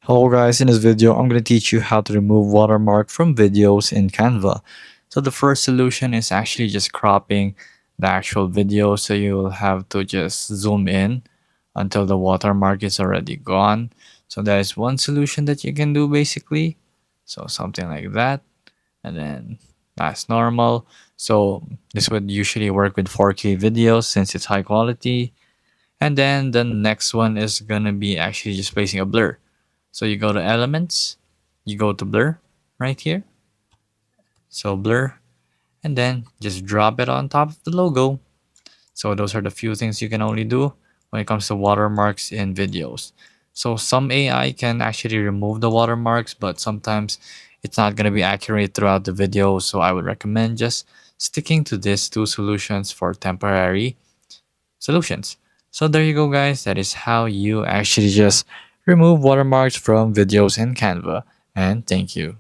Hello guys, in this video I'm going to teach you how to remove watermark from videos in Canva. So the first solution is actually just cropping the actual video, so you will have to just zoom in until the watermark is already gone. So that is one solution that you can do basically. So something like that, and then that's normal. So this would usually work with 4K videos since it's high quality. And then the next one is gonna be actually just placing a blur. So you go to elements, you go to blur right here. So blur, and then just drop it on top of the logo. So those are the few things you can only do when it comes to watermarks in videos. So some AI can actually remove the watermarks, but sometimes it's not going to be accurate throughout the video. So I would recommend just sticking to these two solutions for temporary solutions. So there you go guys, that is how you actually just remove watermarks from videos in Canva, and thank you.